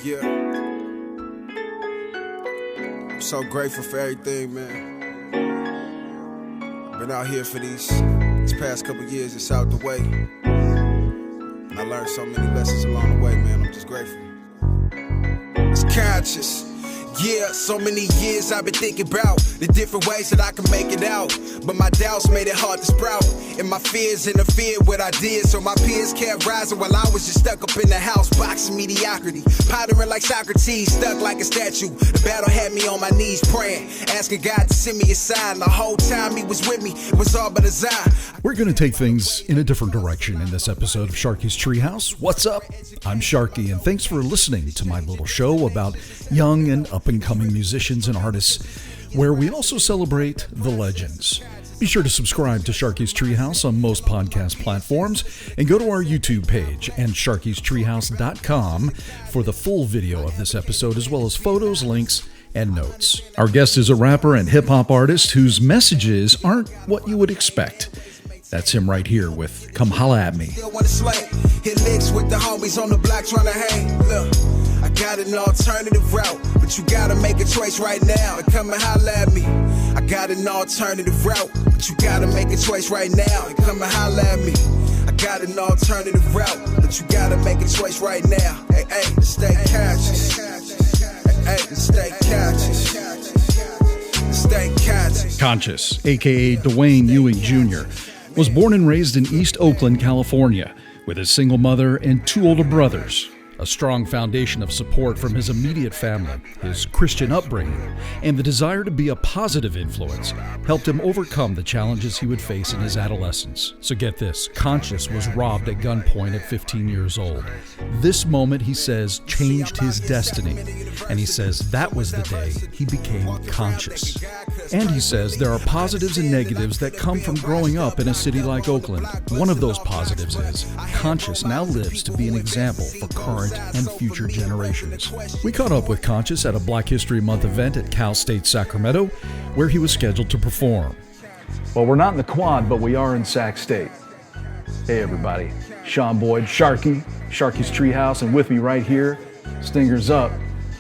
Yeah. I'm so grateful for everything, man. Been out here for these past couple years, it's out the way. And I learned so many lessons along the way, man. I'm just grateful. It's conscious. Yeah, so many years I've been thinking about the different ways that I can make it out. But my doubts made it hard to sprout. And my fears interfered with ideas. So my peers kept rising while I was just stuck up in the house, boxing mediocrity. Pondering like Socrates, stuck like a statue. The battle had me on my knees praying, asking God to send me a sign. The whole time he was with me, it was all but a sign. We're going to take things in a different direction in this episode of Sharky's Treehouse. What's up? I'm Sharky, and thanks for listening to my little show about young and up-and-coming musicians and artists, where we also celebrate the legends. Be sure to subscribe to Sharky's Treehouse on most podcast platforms and go to our YouTube page and sharkystreehouse.com for the full video of this episode, as well as photos, links, and notes. Our guest is a rapper and hip-hop artist whose messages aren't what you would expect. That's him right here with Come Holla At Me. Hit licks with the homies on the block trying to hang. Look, I got an alternative route, but you gotta make a choice right now and come and holla at me. I got an alternative route, but you gotta make a choice right now and come and holla at me. I got an alternative route, but you gotta make a choice right now. Hey, hey, stay conscious. Hey, stay conscious. Stay conscious. Consci8us, a.k.a. DeWayne Ewing Jr., was born and raised in East Oakland, California, with his single mother and two older brothers. A strong foundation of support from his immediate family, his Christian upbringing, and the desire to be a positive influence helped him overcome the challenges he would face in his adolescence. So get this, Consci8us was robbed at gunpoint at 15 years old. This moment, he says, changed his destiny. And he says that was the day he became conscious. And he says there are positives and negatives that come from growing up in a city like Oakland. One of those positives is Consci8us now lives to be an example for current and future generations. We caught up with Consci8us at a Black History Month event at Cal State Sacramento, where he was scheduled to perform. Well, we're not in the quad, but we are in Sac State. Hey everybody, Sean Boyd, Sharky's Treehouse, and with me right here, Stingers Up,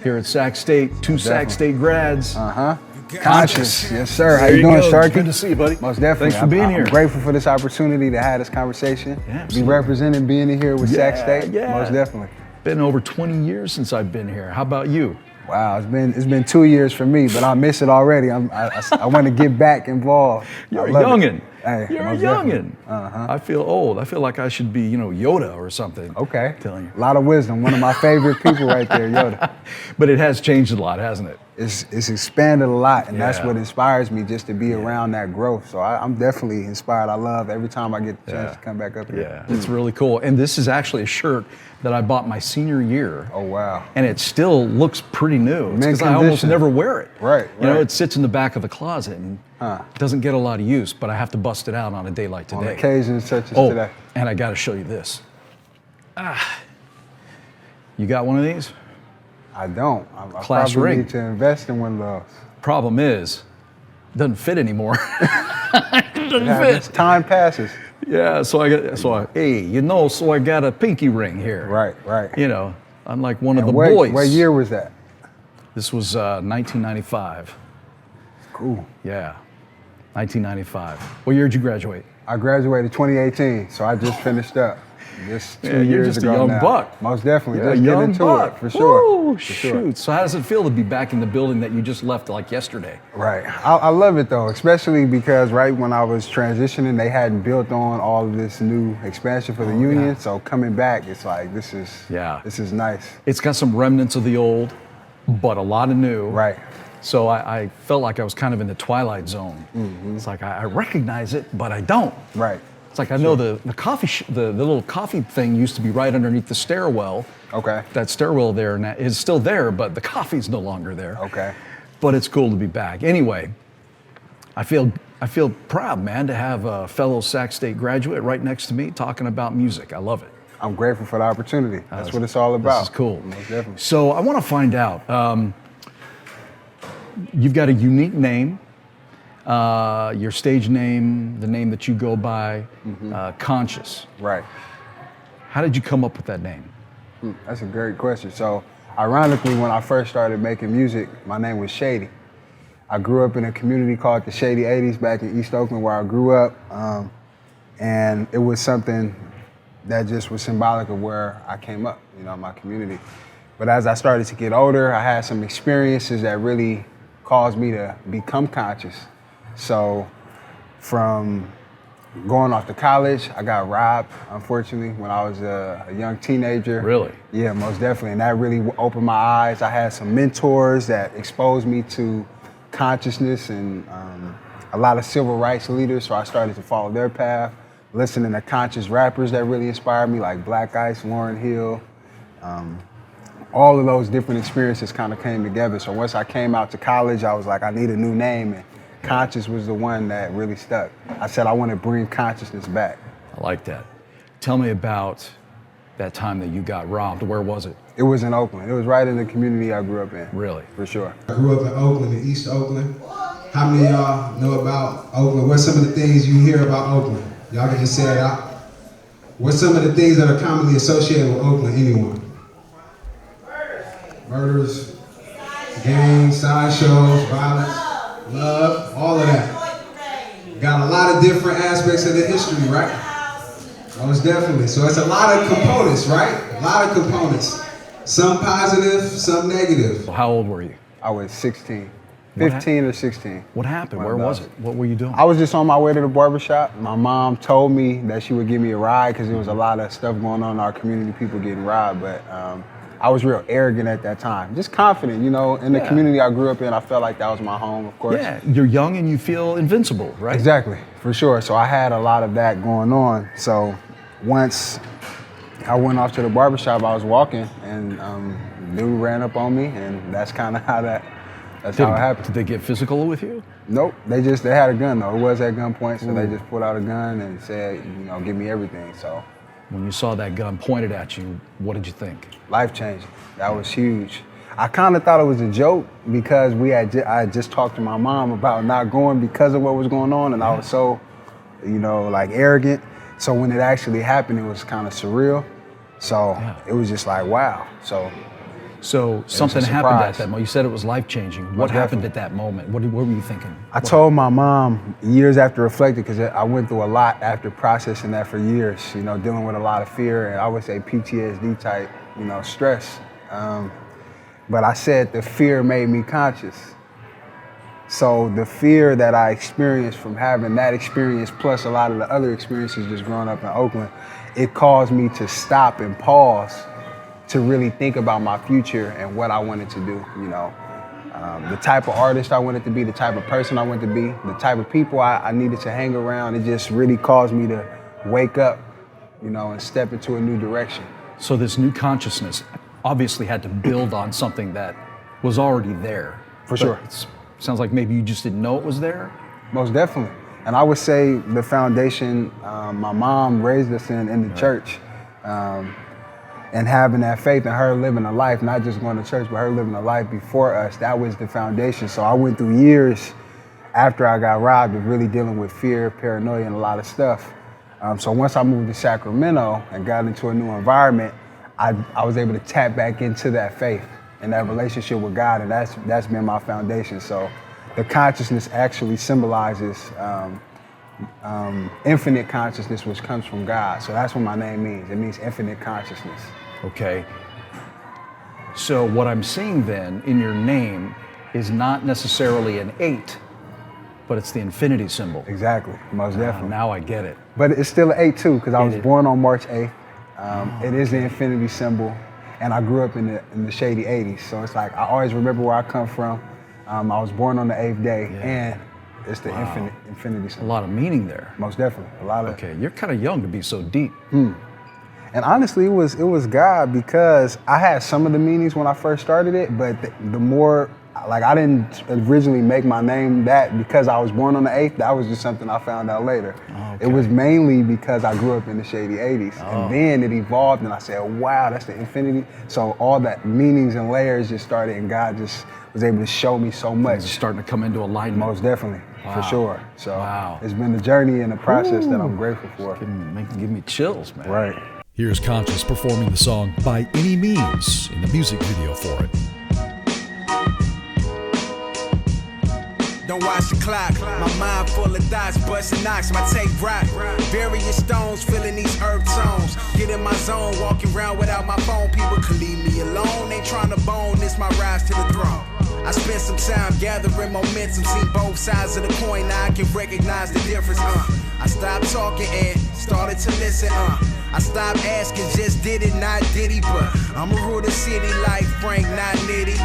here at Sac State, two Sac State grads. Consci8us. Yes, sir. How you doing, Sharky? Good to see you, buddy. Most definitely. Thanks for being here. I'm grateful for this opportunity to have this conversation. Yeah, be representing, being in here with Sac State. Yeah. Most definitely. Been over 20 years since I've been here. How about you? Wow, it's been 2 years for me, but I miss it already. I want to get back involved. You're a youngin'. Hey, you're a youngin'. I feel old. I feel like I should be, Yoda or something. Okay. I'm telling you. A lot of wisdom. One of my favorite people right there, Yoda. But it has changed a lot, hasn't it? It's expanded a lot, and that's what inspires me, just to be around that growth. So I'm definitely inspired. I love every time I get the chance to come back up here. Yeah, it's really cool. And this is actually a shirt that I bought my senior year. Oh, wow. And it still looks pretty new. It's because I almost never wear it. Right. It sits in the back of the closet and it doesn't get a lot of use, but I have to bust it out on a day like today. On occasions such as today. And I got to show you this. You got one of these? I don't. I Class probably ring. need to invest in one of those. Problem is, it doesn't fit anymore. It doesn't fit. Time passes. Yeah, so I got a pinky ring here. Right. Unlike one of the boys. boys. What year was that? This was 1995. Cool. Yeah, 1995. What year did you graduate? I graduated 2018, so I just finished up. Just 2 years you're just ago a young now. buck. Most definitely. Yeah, just young get into buck. it, for sure. Woo, shoot. So how does it feel to be back in the building that you just left like yesterday? Right. I love it though, especially because right when I was transitioning, they hadn't built on all of this new expansion for the union. Yeah. So coming back, it's like, this is nice. It's got some remnants of the old, but a lot of new. Right. So I felt like I was kind of in the twilight zone. Mm-hmm. It's like I recognize it, but I don't. Right. It's like I know the coffee the little coffee thing used to be right underneath the stairwell. Okay. That stairwell there now is still there, but the coffee's no longer there. Okay. But it's cool to be back. Anyway, I feel proud, man, to have a fellow Sac State graduate right next to me talking about music. I love it. I'm grateful for the opportunity. That's what it's all about. This is cool. Most definitely. So I want to find out. You've got a unique name. Your stage name, the name that you go by, Consci8us. Right. How did you come up with that name? That's a great question. So Ironically, when I first started making music, my name was Shady. I grew up in a community called the Shady 80s back in East Oakland where I grew up. And it was something that just was symbolic of where I came up, my community. But as I started to get older, I had some experiences that really caused me to become conscious. So from going off to college, I got robbed, unfortunately, when I was a young teenager. Really? Yeah, most definitely. And that really opened my eyes. I had some mentors that exposed me to consciousness and a lot of civil rights leaders, so I started to follow their path, listening to conscious rappers that really inspired me, like Black Ice, Lauryn Hill. All of those different experiences kind of came together. So once I came out to college, I was like, I need a new name, and Conscious was the one that really stuck. I said, I want to bring consciousness back. I like that. Tell me about that time that you got robbed. Where was it? It was in Oakland. It was right in the community I grew up in. Really? For sure. I grew up in Oakland, in East Oakland. How many of y'all know about Oakland? What's some of the things you hear about Oakland? Y'all can just say it out. What's some of the things that are commonly associated with Oakland, anyone? Murders, gangs, sideshows, violence, love, all of that. Got a lot of different aspects of the history, right? Most definitely. So it's a lot of components, right? A lot of components. Some positive, some negative. How old were you? I was 16. 15 or 16. What happened? Where was it? What were you doing? I was just on my way to the barbershop. My mom told me that she would give me a ride because there was a lot of stuff going on in our community, people getting robbed, but I was real arrogant at that time. Just confident, in the community I grew up in. I felt like that was my home, of course. Yeah, you're young and you feel invincible, right? Exactly, for sure. So I had a lot of that going on. So once I went off to the barbershop, I was walking and dude ran up on me, and that's kind of how that's how it happened. Did they get physical with you? Nope, they had a gun though. It was at gunpoint, so they just pulled out a gun and said, give me everything, so. When you saw that gun pointed at you, what did you think? Life-changing. That was huge. I kind of thought it was a joke because I had just talked to my mom about not going because of what was going on, and I was so, arrogant. So when it actually happened, it was kind of surreal. So it was just like, wow. So something happened at that moment. You said it was life-changing. What happened at that moment? What were you thinking? I told my mom years after reflecting, because I went through a lot after processing that for years, dealing with a lot of fear, and I would say PTSD type, stress. But I said the fear made me conscious. So the fear that I experienced from having that experience plus a lot of the other experiences just growing up in Oakland, it caused me to stop and pause to really think about my future and what I wanted to do, the type of artist I wanted to be, the type of person I wanted to be, the type of people I needed to hang around. It just really caused me to wake up, and step into a new direction. So this new consciousness obviously had to build on something that was already there. For sure. It sounds like maybe you just didn't know it was there? Most definitely. And I would say the foundation my mom raised us in the church. And having that faith and her living a life, not just going to church, but her living a life before us, that was the foundation. So I went through years after I got robbed of really dealing with fear, paranoia, and a lot of stuff. So once I moved to Sacramento and got into a new environment, I was able to tap back into that faith and that relationship with God, and that's been my foundation. So the consciousness actually symbolizes infinite consciousness, which comes from God. So that's what my name means. It means infinite consciousness. Okay. So what I'm seeing then in your name is not necessarily an 8, but it's the infinity symbol. Exactly, most definitely. Now I get it. But it's still an 8 too, because I was born on March 8th. It is the infinity symbol, and I grew up in the Shady 80s. So it's like, I always remember where I come from. I was born on the 8th day, and it's the infinity symbol. A lot of meaning there. Most definitely, a lot of. Okay, you're kind of young to be so deep. And honestly, it was God, because I had some of the meanings when I first started it, but the more, I didn't originally make my name that because I was born on the 8th. That was just something I found out later. Okay. It was mainly because I grew up in the Shady 80s. And then it evolved, and I said, wow, that's the infinity. So all that meanings and layers just started, and God just was able to show me so much. It's starting to come into alignment. Most definitely, for sure. So it's been the journey and the process that I'm grateful for. Give me chills, man. Right. Here's Consci8us performing the song By Any Means in the music video for it. Don't watch the clock, my mind full of dots, busting knocks, my tape rock. Various stones, feeling these earth tones. Get in my zone, walking around without my phone. People can leave me alone, ain't trying to bone, this my rise to the throne. I spent some time gathering momentum, seen both sides of the coin, now I can recognize the difference, I stopped talking and started to listen, I stopped asking, just did it, not did he, but I'ma rule the city like Frank, not Nitty.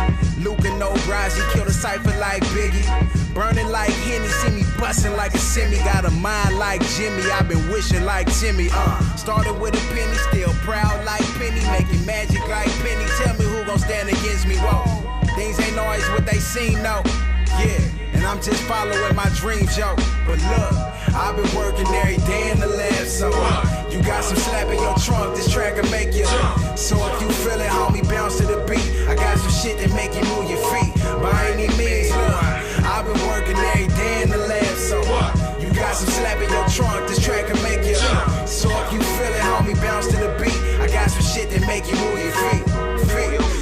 Luke and no Brazzy, kill the cypher like Biggie. Burning like Henny, see me busting like a semi. Got a mind like Jimmy, I've been wishing like Timmy, Started with a penny, still proud like Penny. Making magic like Penny, tell me who gon' stand against me, whoa. Things ain't always what they seem, no. Yeah, and I'm just following my dreams, yo. But look, I've been working every day in the lab, so you got some slap in your trunk, this track will make you. So if you feel it, homie, bounce to the beat. I got some shit that make you move your feet. By any means, look, I've been working every day in the lab, so you got some slap in your trunk, this track will make you. So if you feel it, homie, bounce to the beat. I got some shit that make you move your feet.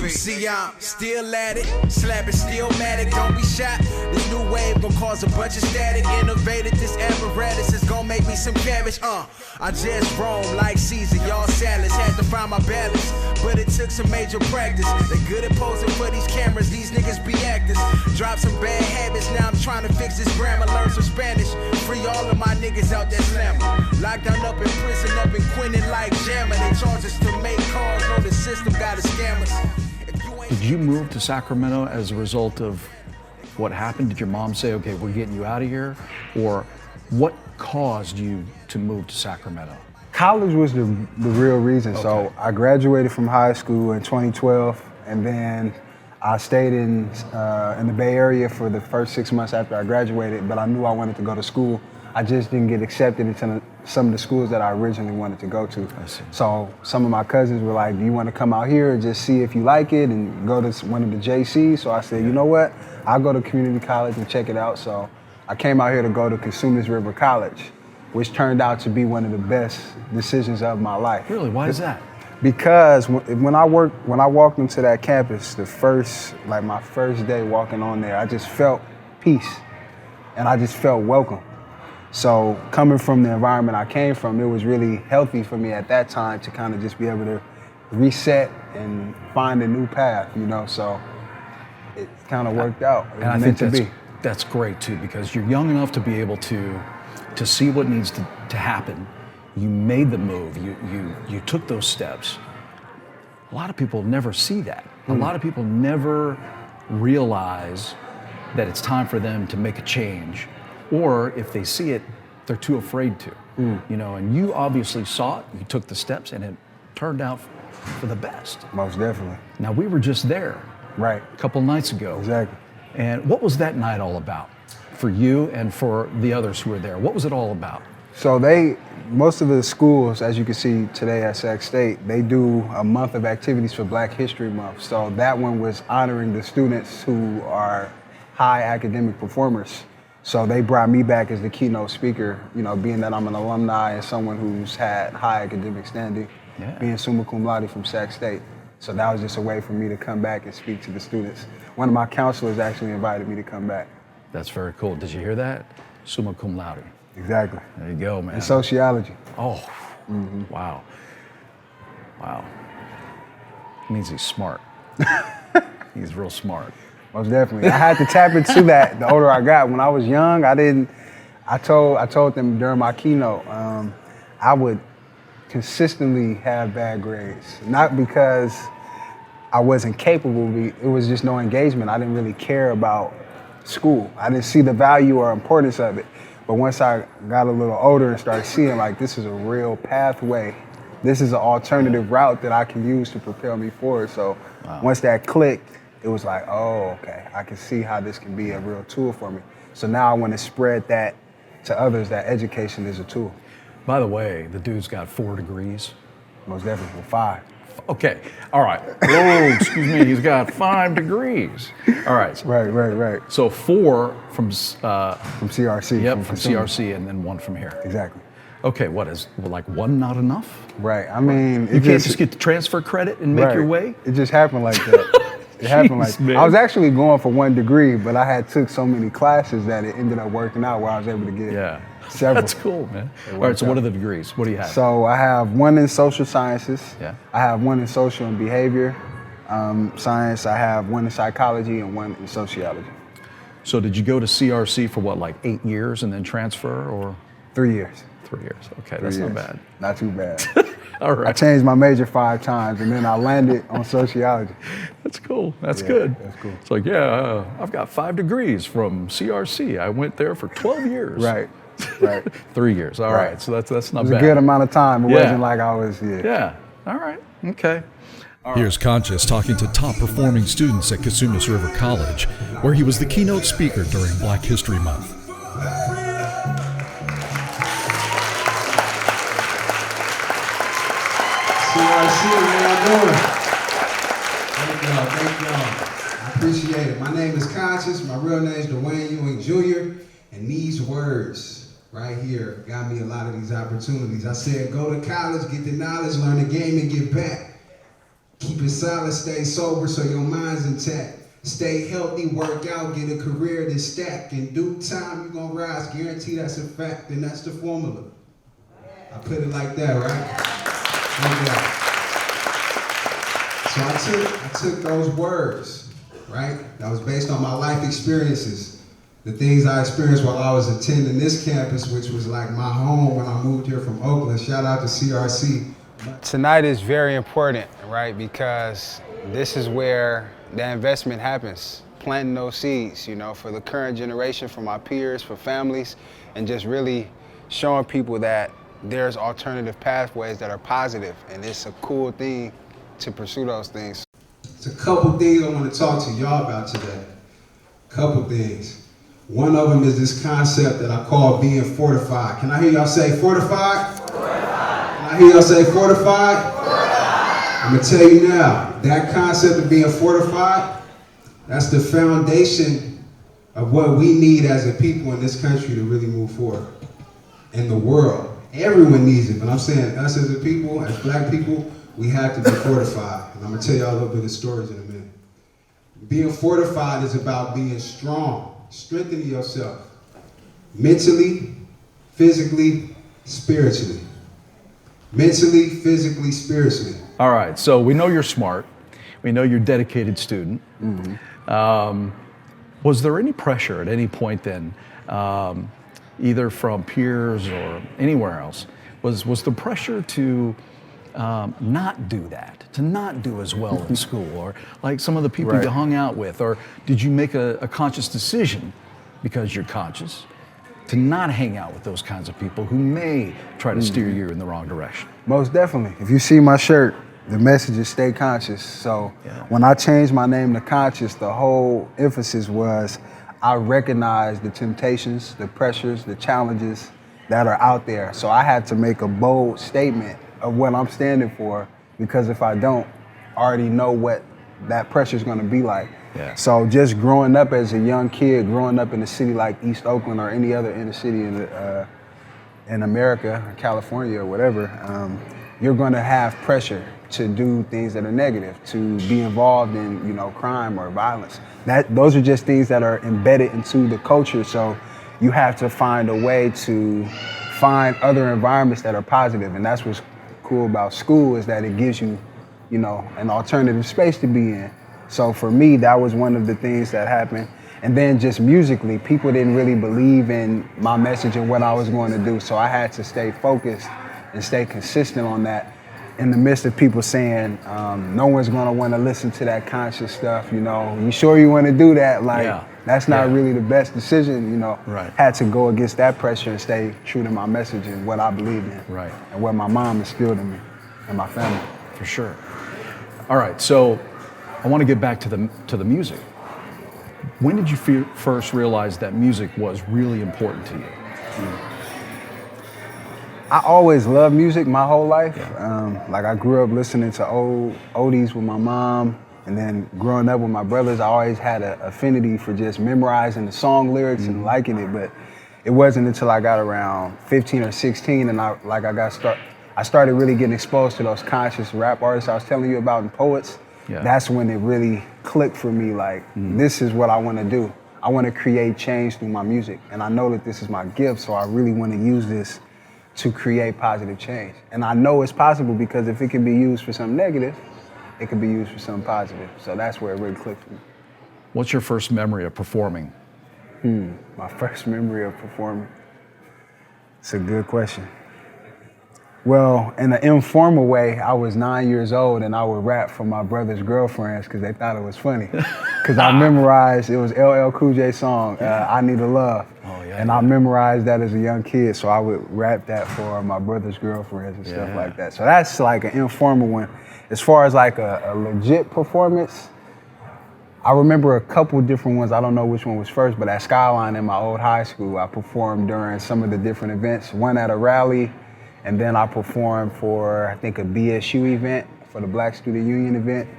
See, I'm still at it, slapping Stillmatic, don't be shot. This new wave gon' cause a bunch of static. Innovated this apparatus, it's gon' make me some cabbage, I just roam like Caesar, y'all salads. Had to find my balance, but it took some major practice. They good at posing for these cameras, these niggas be actors. Drop some bad habits, now I'm trying to fix this grammar. Learn some Spanish, free all of my niggas out that slammer. Locked down up in prison, up in Quinton like Jammer. They charge us to make calls, know the system got a scammers. Did you move to Sacramento as a result of what happened? Did your mom say, okay, we're getting you out of here? Or what caused you to move to Sacramento? College was the real reason. Okay. So I graduated from high school in 2012, and then I stayed in the Bay Area for the first 6 months after I graduated, but I knew I wanted to go to school. I just didn't get accepted into some of the schools that I originally wanted to go to. I see. So some of my cousins were like, do you want to come out here and just see if you like it and go to one of the JCs? So I said, you know what? I'll go to community college and check it out. So I came out here to go to Consci8us River College, which turned out to be one of the best decisions of my life. Really? Why is that? Because when I walked into that campus, my first day walking on there, I just felt peace and I just felt welcome. So coming from the environment I came from, it was really healthy for me at that time to kind of just be able to reset and find a new path, you know, so it kind of worked out. It And I was think that's great too, because you're young enough to be able to see what needs to happen. You made the move, you took those steps. A lot of people never see that. A lot of people never realize that it's time for them to make a change. Or if they see it, they're too afraid to, you know, and you obviously saw it, you took the steps, and it turned out for the best. Most definitely. Now, we were just there Right. a couple nights ago. Exactly. And what was that night all about for you and for the others who were there? What was it all about? So most of the schools, as you can see today at Sac State, they do a month of activities for Black History Month. So that one was honoring the students who are high academic performers. So they brought me back as the keynote speaker, you know, being that I'm an alumni and someone who's had high academic standing, being summa cum laude from Sac State. So that was just a way for me to come back and speak to the students. One of my counselors actually invited me to come back. That's very cool. Did you hear that? Summa cum laude. Exactly. There you go, man. And sociology. Oh, wow. Wow. It means he's smart. He's real smart. Most definitely. I had to tap into that the older I got. When I was young, I told them during my keynote, I would consistently have bad grades. Not because I wasn't capable, it was just no engagement. I didn't really care about school. I didn't see the value or importance of it. But once I got a little older and started seeing like this is a real pathway, this is an alternative route that I can use to propel me forward. So once that clicked, it was like, oh, okay, I can see how this can be a real tool for me. So now I want to spread that to others, that education is a tool. By the way, the dude's got 4 degrees. Most definitely, well, 5. Okay, all right. Whoa, excuse me, he's got 5 degrees. All right. Right. So 4 from From CRC. Yep, from CRC, and then 1 from here. Exactly. Okay, what is like one not enough? Right. I mean, You can't just get the transfer credit and make your way? It just happened like that. It happened like man. I was actually going for 1 degree, but I had took so many classes that it ended up working out where I was able to get several. That's cool, man. All right, so what are the degrees? What do you have? So I have 1 in social sciences. Yeah. I have 1 in social and behavior science. I have 1 in psychology and 1 in sociology. So did you go to CRC for what, like 8 years and then transfer, or? 3 years. 3 years. Okay, that's not bad. Not too bad. All right. I changed my major 5 times and then I landed on sociology. That's cool. That's good. That's cool. It's like, I've got 5 degrees from CRC. I went there for 12 years. Right. 3 years. All right. So that's not It was bad. a good amount of time. It Yeah. wasn't like I was, Yeah. All right. Okay. Here's Consci8us talking to top performing students at Consci8us River College, where he was the keynote speaker during Black History Month. CRC, how y'all doing? Thank y'all. I appreciate it. My name is Consci8us. My real name is DeWayne Ewing Jr. And these words right here got me a lot of these opportunities. I said, go to college, get the knowledge, learn the game, and get back. Keep it solid, stay sober so your mind's intact. Stay healthy, work out, get a career that's stacked. In due time, you're gonna rise. Guarantee that's a fact, and that's the formula. I put it like that, right? Like that. So I took those words, right? That was based on my life experiences. The things I experienced while I was attending this campus, which was like my home when I moved here from Oakland. Shout out to CRC. Tonight is very important, right? Because this is where the investment happens, planting those seeds, you know, for the current generation, for my peers, for families, and just really showing people that there's alternative pathways that are positive, and it's a cool thing to pursue those things. It's a couple things I want to talk to y'all about today. Couple things. One of them is this concept that I call being fortified. Can I hear y'all say fortified? I hear y'all say fortified? I'm gonna tell you now, that concept of being fortified, that's the foundation of what we need as a people in this country to really move forward. In the world, everyone needs it, but I'm saying us as a people, as black people, we have to be fortified. And I'm gonna tell y'all a little bit of stories in a minute. Being fortified is about being strong, strengthening yourself, mentally, physically, spiritually. Mentally, physically, spiritually. All right, so we know you're smart. We know you're a dedicated student. Mm-hmm. Was there any pressure at any point then, either from peers or anywhere else? Was the pressure to not do that, to not do as well in school, or like some of the people you hung out with? Or did you make a conscious decision, because you're conscious, to not hang out with those kinds of people who may try to steer you in the wrong direction? Most definitely. If you see my shirt, the message is stay conscious. So when I changed my name to Consci8us, the whole emphasis was I recognize the temptations, the pressures, the challenges that are out there. So I had to make a bold statement of what I'm standing for, because if I don't, I already know what that pressure is gonna be like. Yeah. So just growing up as a young kid, growing up in a city like East Oakland or any other inner city in America, or California or whatever, you're gonna have pressure to do things that are negative, to be involved in, you know, crime or violence. Those are just things that are embedded into the culture. So you have to find a way to find other environments that are positive. And that's what's cool about school, is that it gives you, you know, an alternative space to be in. So for me, that was one of the things that happened. And then just musically, people didn't really believe in my message and what I was going to do. So I had to stay focused and stay consistent on that, in the midst of people saying, no one's going to want to listen to that conscious stuff, you know. You sure you want to do that? Like, that's not really the best decision, you know. Had to go against that pressure and stay true to my message and what I believed in. And what my mom instilled in me and my family. For sure. All right, so I want to get back to the music. When did you first realize that music was really important to you? I always loved music my whole life. Like I grew up listening to old oldies with my mom, and then growing up with my brothers, I always had an affinity for just memorizing the song lyrics and liking it. But it wasn't until I got around 15 or 16 and I started really getting exposed to those conscious rap artists I was telling you about and poets. Yeah. That's when it really clicked for me, like, this is what I want to do. I want to create change through my music. And I know that this is my gift, so I really want to use this to create positive change. And I know it's possible because if it can be used for something negative, it can be used for something positive. So that's where it really clicked for me. What's your first memory of performing? My first memory of performing. It's a good question. Well, in an informal way, I was 9 years old and I would rap for my brother's girlfriends because they thought it was funny. Because I memorized, it was LL Cool J song, I Need a Love. Oh, yeah, and I memorized that as a young kid, so I would rap that for my brother's girlfriends and stuff like that. So that's like an informal one. As far as like a legit performance, I remember a couple different ones. I don't know which one was first, but at Skyline in my old high school, I performed during some of the different events. One at a rally, and then I performed for, I think, a BSU event, for the Black Student Union event.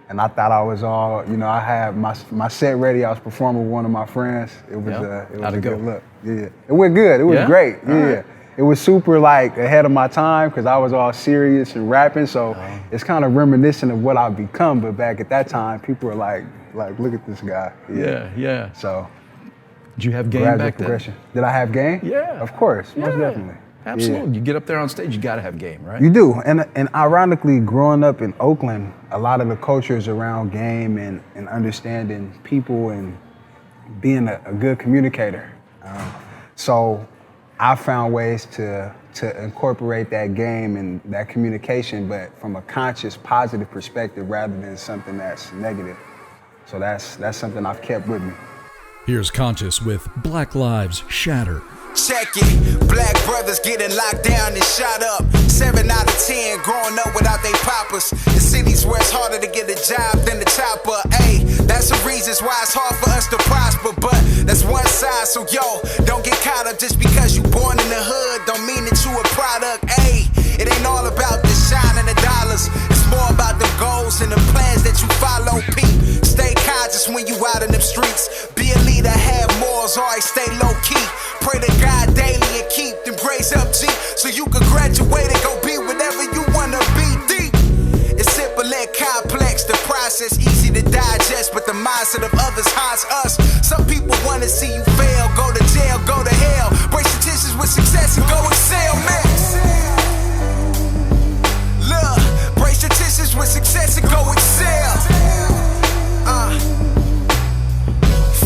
And I thought I was all, I had my set ready. I was performing with one of my friends. It was a good look. Yeah, it went good. It was great. Yeah. It was super like ahead of my time because I was all serious and rapping. So it's kind of reminiscent of what I've become. But back at that time, people were like, look at this guy. Yeah. So. Did you have game back then? Did I have game? Yeah. Of course, most definitely. Absolutely. You get up there on stage, you got to have game, right? You do. And ironically, growing up in Oakland, a lot of the culture is around game and understanding people and being a good communicator. So I found ways to incorporate that game and that communication, but from a conscious, positive perspective rather than something that's negative. So that's something I've kept with me. Here's Conscious with Black Lives Shatter. Check it, black brothers getting locked down and shot up. 7 out of 10 growing up without they papas. The cities where it's harder to get a job than the chopper. Ayy, that's the reasons why it's hard for us to prosper. But that's one side, so yo, don't get caught up just because you born in the hood. Don't mean that you a product. Ayy, it ain't all about the shine and the dollars. It's more about the goals and the plans that you follow. Peep, stay conscious when you out in them streets. Be a leader, have morals, always stay low key. Pray to God daily and keep them grades up, G, so you can graduate and go be whatever you wanna be. Deep. It's simple and complex, the process easy to digest, but the mindset of others haunts us. Some people wanna see you fail, go to jail, go to hell. Brace your tissues with success and go excel, man. Look, brace your tissues with success and go excel.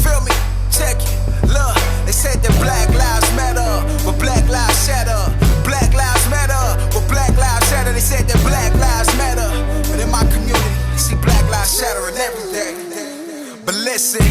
Feel me? Check it. Look, they said that Black Lives Matter, but Black Lives Shatter. Black Lives Matter, but Black Lives Shatter. They said that Black Lives Matter, but in my community, you see Black Lives shattering every day. But listen,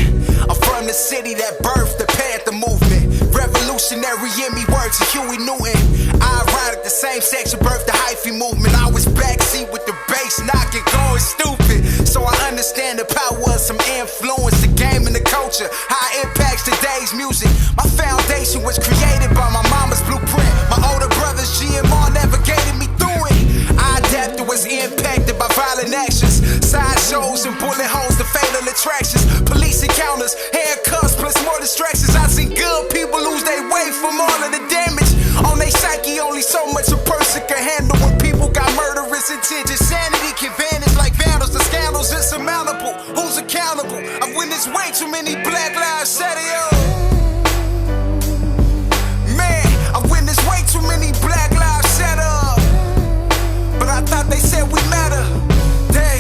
I'm from the city that birthed the Panther movement. Revolutionary in me, words of Huey Newton. Ironic, the same section birthed the hyphy movement. I was backseat with the bass knocking, going stupid. So I understand the power of some influence, the game and the culture, how it impacts today's music. My foundation was created by my mama's blueprint. My older brothers, GMR, navigated me through it. I adapted, was impacted by violent actions. Sideshows and bullet holes, the fatal attractions. Police encounters, handcuffs, plus more distractions. I've seen good people lose their way from all of the damage. On their psyche, only so much a person can handle. When people got murderous intentions, sanity can vanish like vandals. The scandals insurmountable. Who's accountable? I've witnessed way too many Black Lives Shatter, yo. Man, I've witnessed way too many Black Lives Shatter. But I thought they said we matter. They,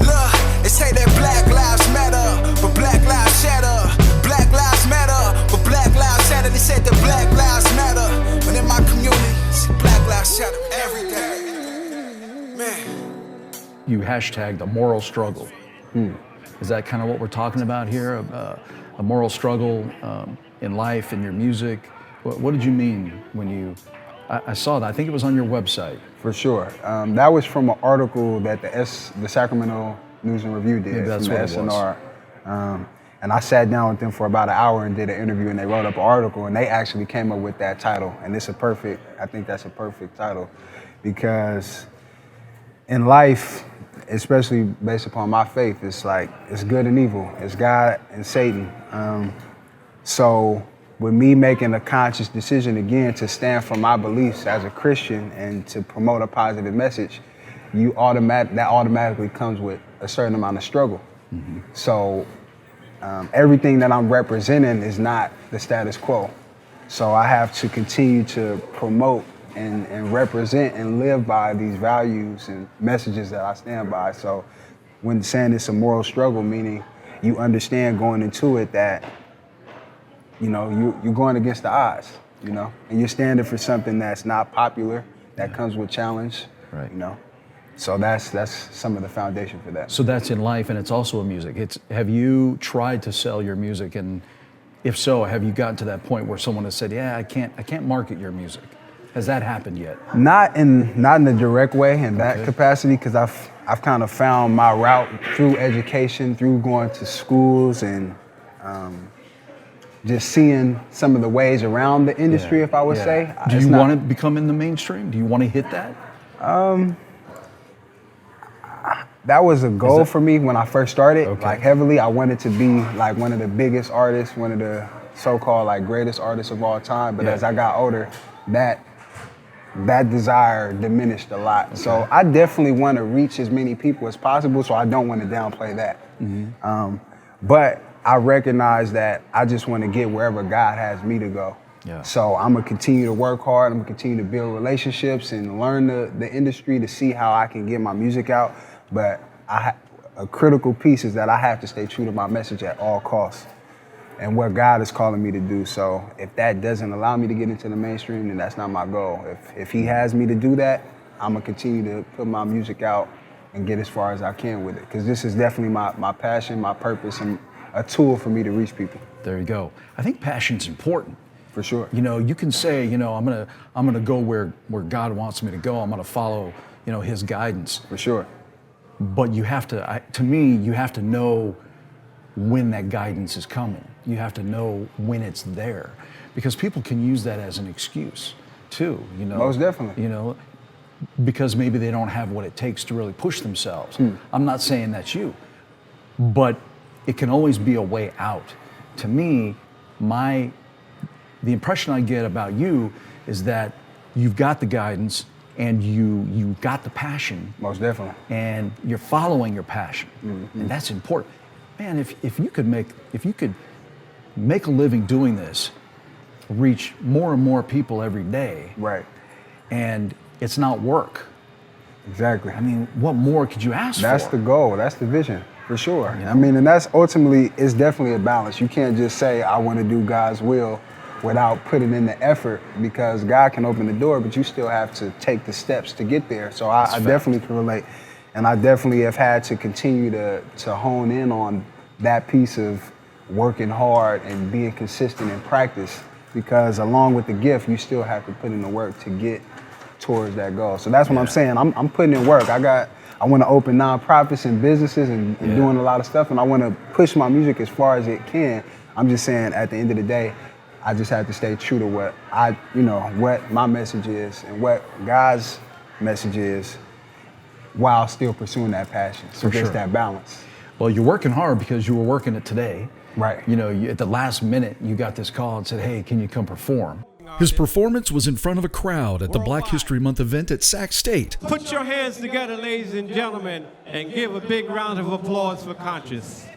look, they say that Black Lives Matter, but Black Lives Shatter. Black Lives Matter, but Black Lives Shatter. They said that Black Lives Matter, but in my community, see Black Lives Shatter every day. Man. You hashtagged a moral struggle. Is that kind of what we're talking about here? A moral struggle in life, in your music? What did you mean when you... I saw that. I think it was on your website. For sure. That was from an article that the Sacramento News and Review did, that's from the SNR. And I sat down with them for about an hour and did an interview, and they wrote up an article, and they actually came up with that title. And I think that's a perfect title, because in life, especially based upon my faith, it's like, it's good and evil. It's God and Satan. So with me making a conscious decision again to stand for my beliefs as a Christian and to promote a positive message, that automatically comes with a certain amount of struggle. Mm-hmm. So everything that I'm representing is not the status quo. So I have to continue to promote and represent and live by these values and messages that I stand by. So when saying it's a moral struggle, meaning you understand going into it that, you know, you're going against the odds, you know, and you're standing for something that's not popular, that comes with challenge, right? You know. So that's some of the foundation for that. So that's in life, and it's also in music. Have you tried to sell your music, and if so, have you gotten to that point where someone has said, "Yeah, I can't market your music"? Has that happened yet? Not in the direct way in that capacity, because I've kind of found my route through education, through going to schools and just seeing some of the ways around the industry, if I would say. Do you want to become in the mainstream? Do you want to hit that? That was a goal for me when I first started, like heavily. I wanted to be like one of the biggest artists, one of the so-called like greatest artists of all time. But as I got older, that desire diminished a lot. Okay. So I definitely want to reach as many people as possible, so I don't want to downplay that. Mm-hmm. But I recognize that I just want to get wherever God has me to go. Yeah. So I'm gonna continue to work hard, I'm gonna continue to build relationships and learn the industry to see how I can get my music out. But a critical piece is that I have to stay true to my message at all costs and what God is calling me to do. So if that doesn't allow me to get into the mainstream, then that's not my goal. If he has me to do that, I'm gonna continue to put my music out and get as far as I can with it. Because this is definitely my passion, my purpose, and a tool for me to reach people. There you go. I think passion's important. For sure. You know, you can say, you know, I'm gonna go where God wants me to go. I'm gonna follow, you know, his guidance. For sure. But you have to, to me, you have to know when that guidance is coming. You have to know when it's there, because people can use that as an excuse too, you know. Most definitely. You know, because maybe they don't have what it takes to really push themselves. I'm not saying that's you, but it can always be a way out. To me, the impression I get about you is that you've got the guidance and you've got the passion. Most definitely. And you're following your passion. Mm-hmm. And that's important. Man, if you could make a living doing this, reach more and more people every day. Right. And it's not work. Exactly. I mean, what more could you ask for? That's the goal, that's the vision, for sure. You know? I mean, and that's ultimately, it's definitely a balance. You can't just say, I want to do God's will without putting in the effort, because God can open the door, but you still have to take the steps to get there. So I definitely can relate. And I definitely have had to continue to hone in on that piece of working hard and being consistent in practice, because along with the gift, you still have to put in the work to get towards that goal. So that's what I'm saying. I'm putting in work. I want to open nonprofits and businesses and doing a lot of stuff, and I want to push my music as far as it can. I'm just saying, at the end of the day, I just have to stay true to what what my message is and what God's message is, while still pursuing that passion. So there's that balance. Well, you're working hard because you were working it today. Right. You know, at the last minute, you got this call and said, hey, can you come perform? His performance was in front of a crowd at the Black History Month event at Sac State. Put your hands together, ladies and gentlemen, and give a big round of applause for Consci8us.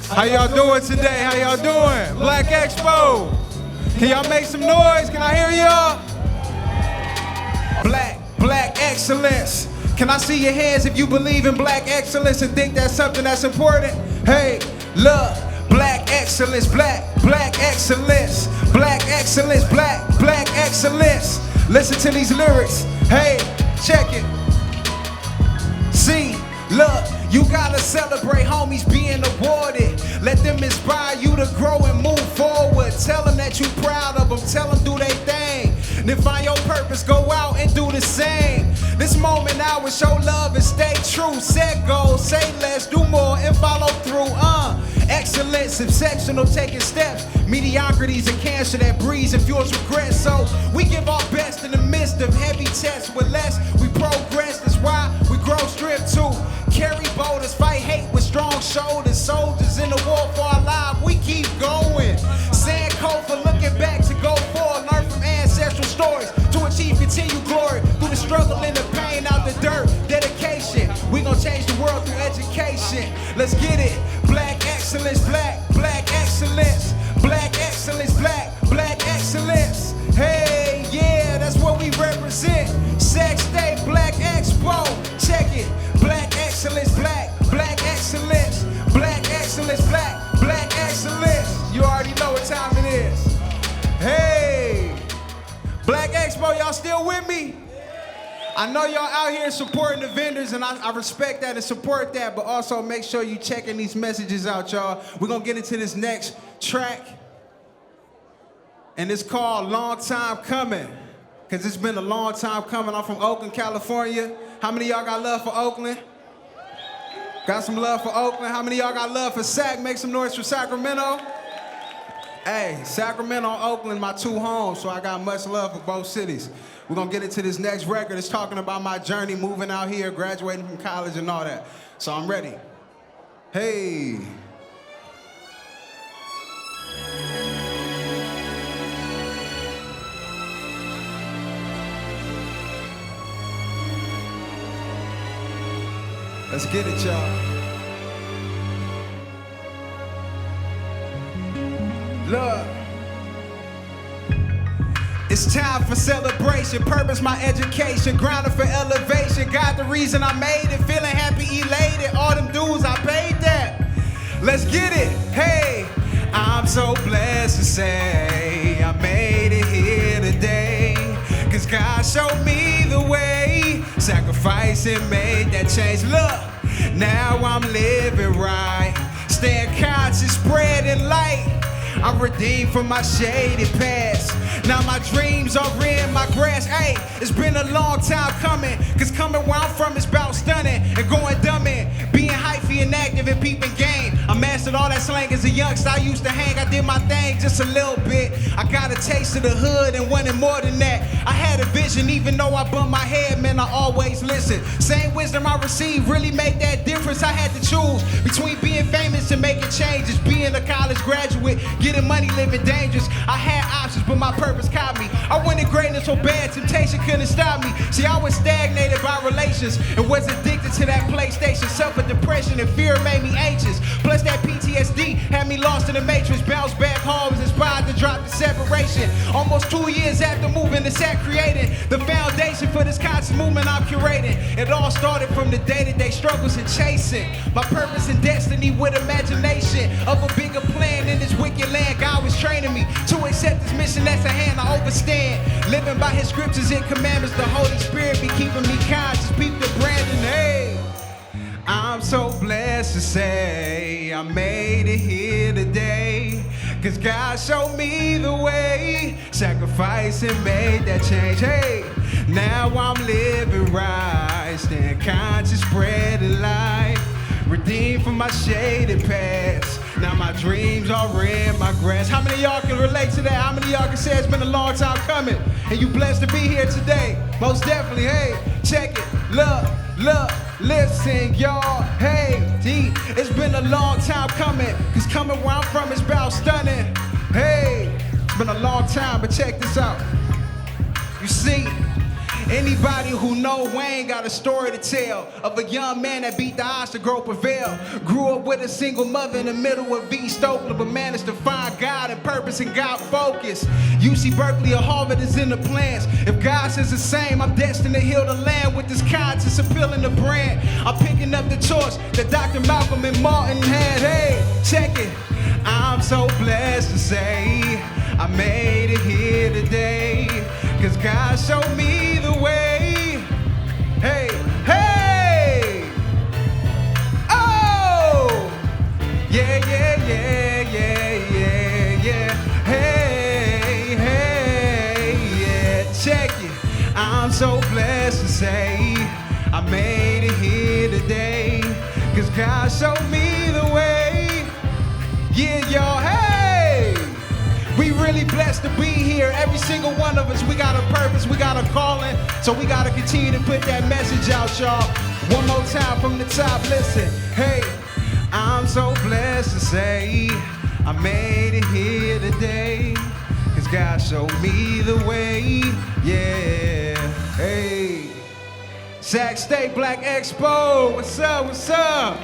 How y'all doing today? How y'all doing? Black Expo. Can y'all make some noise? Can I hear y'all? Black excellence. Can I see your hands if you believe in black excellence and think that's something that's important? Hey, look, black excellence, black excellence, black excellence, black excellence. Listen to these lyrics. Hey, check it. See, look, you gotta celebrate homies being awarded. Let them inspire you to grow and move forward. Tell them that you proud of them. Tell them do they thing. Then find your purpose, go out and do the same. This moment now is show love and stay true. Set goals, say less, do more and follow through. Excellence, exceptional, taking steps. Mediocrity's a cancer that breeds and fuels regret. So we give our best in the midst of heavy tests. With less, we progress. That's why we grow strength to carry boulders, fight hate with strong strong shoulders, soldiers in the war for our lives, we keep going. Sand cold for looking back to go forward, learn from ancestral stories to achieve continued glory. Through the struggle and the pain, out the dirt, dedication. We gon' change the world through education. Let's get it. Black excellence, black excellence. Black excellence, black excellence. Hey, yeah, that's what we represent. Sac State Black Expo. Check it. Black excellence, black excellence. Black excellence, black excellence. You already know what time it is. Hey, Black Expo, y'all still with me? I know y'all out here supporting the vendors, and I respect that and support that, but also make sure you checking these messages out, y'all. We're gonna get into this next track, and it's called Long Time Coming, because it's been a long time coming. I'm from Oakland, California. How many of y'all got love for Oakland? Got some love for Oakland? How many of y'all got love for Sac? Make some noise for Sacramento. Hey, Sacramento and Oakland, my two homes, so I got much love for both cities. We're gonna get into this next record. It's talking about my journey moving out here, graduating from college and all that. So I'm ready. Hey. Let's get it, y'all. Look, it's time for celebration, purpose my education, grounded for elevation, got the reason I made it, feeling happy, elated, all them dues I paid that. Let's get it, hey, I'm so blessed to say I made it here today, cause God showed me the way, sacrifice and made that change. Look, now I'm living right, staying conscious, spreading light. I'm redeemed from my shaded past. Now my dreams are in my grasp. Hey, it's been a long time coming, cause coming where I'm from is about stunning and going dumbing, being hyphy and active and peeping game. I mastered all that slang as a youngster. I used to hang, I did my thing just a little bit. I got a taste of the hood and wanted more than that. I had a vision, even though I bumped my head, man, I always listen. Same wisdom I received really made that difference. I had to choose between being famous and making changes, being a college graduate, getting money, living dangerous. I had options, but my purpose caught me. I wanted greatness so bad, temptation couldn't stop me. See, I was stagnated by relations and was addicted to that PlayStation. Suffered depression and fear made me anxious. Plus that PTSD had me lost in the matrix. Bounced back home, was inspired to drop the separation. Almost 2 years after moving to Sac, creating the foundation for this conscious movement I'm curating. It all started from the day-to-day struggles and chasing my purpose and destiny with imagination of a bigger plan in this wicked land. God was training me to accept this mission that's at hand. I overstand, living by his scriptures and commandments. The Holy Spirit be keeping me conscious. Peep the Brandon, hey. I'm so blessed to say I made it here today, cause God showed me the way, sacrifice and made that change. Hey, now I'm living right, staying conscious, spreading light, redeemed from my shaded past. Now my dreams are in my grasp. How many of y'all can relate to that? How many of y'all can say it's been a long time coming and you blessed to be here today? Most definitely, hey, check it, look, listen, y'all, hey, D, it's been a long time coming, cause coming where I'm from is about stunning. Hey, it's been a long time, but check this out. You see, anybody who know Wayne got a story to tell of a young man that beat the odds to grow prevail. Grew up with a single mother in the middle of East Oakland, but managed to find God and purpose and God focus. UC Berkeley or Harvard is in the plans. If God says the same, I'm destined to heal the land with this conscious appealing the brand. I'm picking up the torch that Dr. Malcolm and Martin had. Hey, check it. I'm so blessed to say I made it here today, cause God showed me the way. Hey, hey! Oh! Yeah, yeah, yeah, yeah, yeah, yeah. Hey, hey, yeah. Check it. I'm so blessed to say I made it here today, cause God showed me the way. Yeah, y'all, hey! We really blessed to be here. Every single one of us, we got a purpose, we got a calling, so we gotta continue to put that message out, y'all. One more time from the top, listen. Hey, I'm so blessed to say I made it here today, 'cause God showed me the way, yeah. Hey, Sac State Black Expo, what's up, what's up?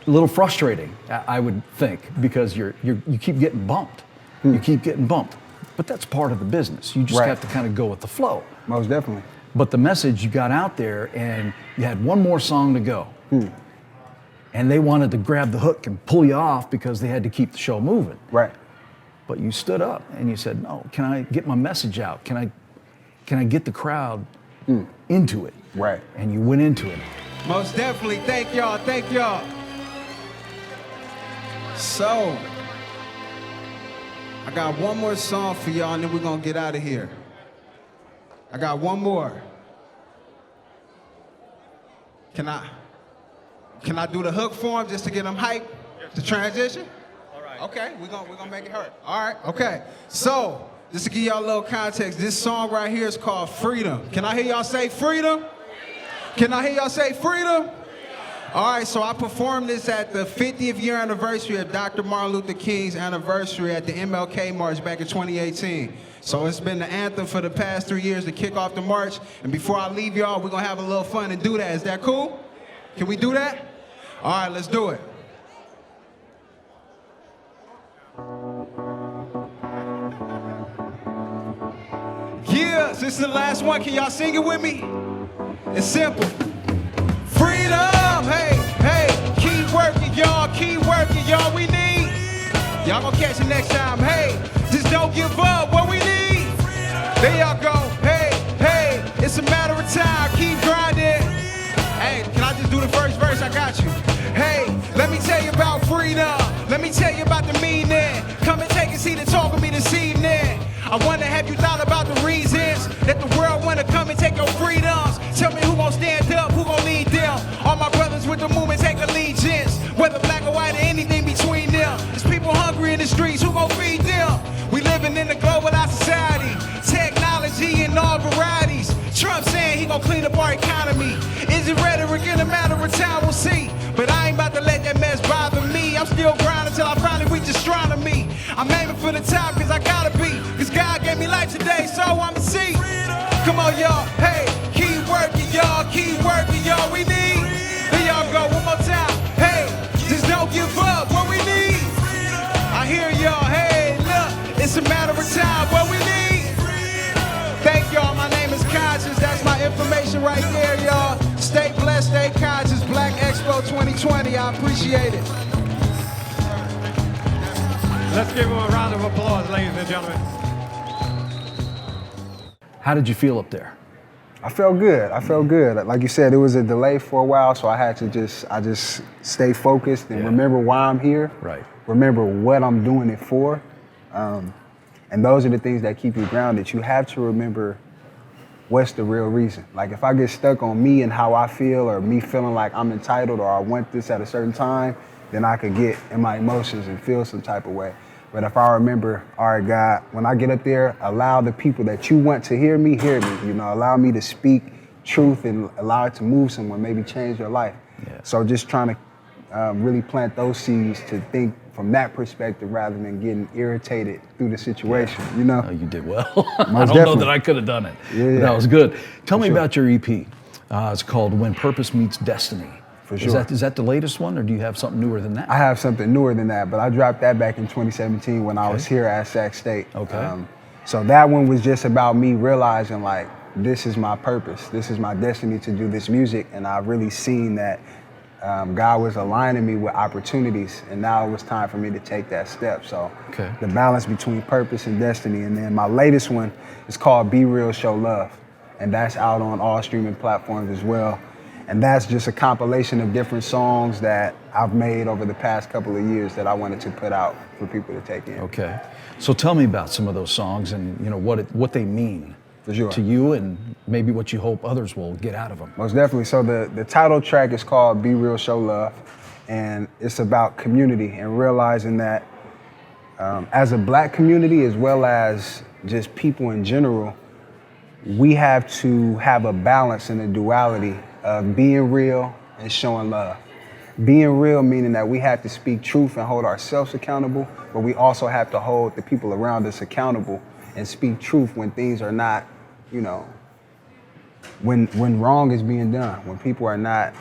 A little frustrating, I would think, because you keep getting bumped. You keep getting bumped. But that's part of the business. You just Right. have to kind of go with the flow. Most definitely. But the message, you got out there and you had one more song to go. And they wanted to grab the hook and pull you off because they had to keep the show moving. Right. But you stood up and you said, no, can I get my message out? Can I get the crowd into it? Right. And you went into it. Most definitely, thank y'all, thank y'all. So, I got one more song for y'all and then we're gonna get out of here. I got one more. Can I do the hook for him just to get him hyped? The transition? All right. Okay, we're gonna make it hurt. All right, okay. So, just to give y'all a little context, this song right here is called Freedom. Can I hear y'all say freedom? Can I hear y'all say freedom? All right, so I performed this at the 50th year anniversary of Dr. Martin Luther King's anniversary at the MLK March back in 2018. So it's been the anthem for the past 3 years to kick off the march. And before I leave y'all, we're gonna have a little fun and do that. Is that cool? Can we do that? All right, let's do it. Yeah, this is the last one. Can y'all sing it with me? It's simple. Freedom, hey, hey, keep working, y'all, we need. Y'all gonna catch it next time, hey, just don't give up, what we need. There y'all go, hey, hey, it's a matter of time, keep grinding. Hey, can I just do the first verse? I got you. Hey, let me tell you about freedom, let me tell you about the meaning. Come and take a seat and talk with me this evening. I wonder, have you thought about the reasons that the world wanna come and take your freedoms? Tell me who gon' stand up, who gon' lead them? All my brothers with the movement take allegiance, whether black or white or anything between them. There's people hungry in the streets, who gon' feed them? We living in a globalized society, technology in all varieties. Trump saying he gon' clean up our economy. Is it rhetoric? In a matter of time, we'll see. But I ain't about to let that mess bother me. I'm still grinding till I finally reach astronomy. I'm aiming for the top cause I gotta be. Cause God gave me life today, so I'ma see. Come on, y'all, hey, keep working, y'all, we need. Here y'all go, one more time, hey, just don't give up, what we need. I hear y'all, hey, look, it's a matter of time, what we need. Thank y'all, my name is Consci8us, that's my information right there, y'all. Stay blessed, stay conscious, Black Expo 2020, I appreciate it. Let's give him a round of applause, ladies and gentlemen. How did you feel up there? I felt good. Like you said, it was a delay for a while, so I had to just stay focused and remember why I'm here. Right. Remember what I'm doing it for. And those are the things that keep you grounded. You have to remember what's the real reason. Like if I get stuck on me and how I feel, or me feeling like I'm entitled or I want this at a certain time, then I could get in my emotions and feel some type of way. But if I remember, all right, God, when I get up there, allow the people that you want to hear me, you know, allow me to speak truth and allow it to move someone, maybe change their life. Yeah. So just trying to really plant those seeds to think from that perspective rather than getting irritated through the situation, you know? Oh, you did well. I don't know definitely. that I could have done it. Yeah. That was good. Tell me sure. about your EP. It's called When Purpose Meets Destiny. For sure. Is that the latest one, or do you have something newer than that? I have something newer than that, but I dropped that back in 2017 when I was here at Sac State. Okay. So that one was just about me realizing like, this is my purpose. This is my destiny to do this music. And I've really seen that God was aligning me with opportunities, and now it was time for me to take that step. So the balance between purpose and destiny. And then my latest one is called Be Real, Show Love. And that's out on all streaming platforms as well. And that's just a compilation of different songs that I've made over the past couple of years that I wanted to put out for people to take in. Okay. So tell me about some of those songs and you know what they mean For sure. to you, and maybe what you hope others will get out of them. Most definitely. So the title track is called Be Real, Show Love. And it's about community and realizing that as a black community, as well as just people in general, we have to have a balance and a duality of being real and showing love. being real meaning that we have to speak truth and hold ourselves accountable, but we also have to hold the people around us accountable and speak truth when things are not, you know, when wrong is being done, when people are not